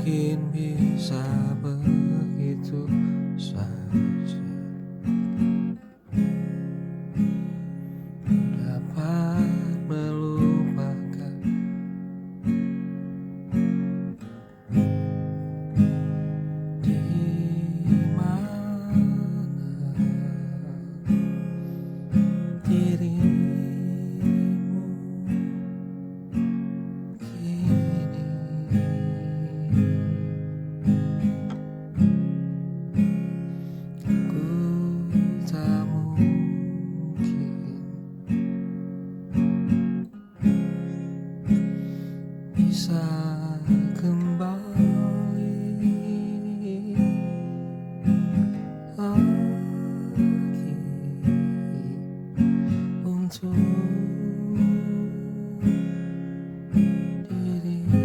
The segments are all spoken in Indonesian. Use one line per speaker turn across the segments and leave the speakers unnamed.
mungkin bisa begitu saja dapat melupakan di mana dirimu kini. Ku tak mungkin bisa kembali lagi untuk dirimu.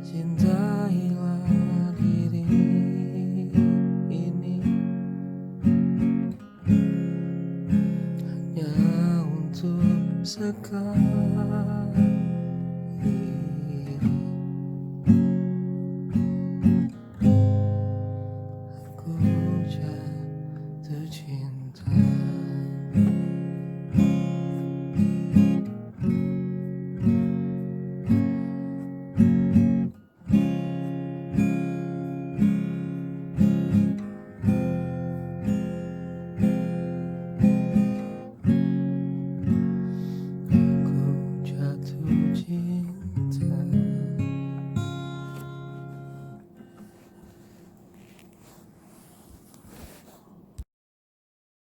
Cintailah diri ini hanya untuk sekali. Aku jatuh cinta.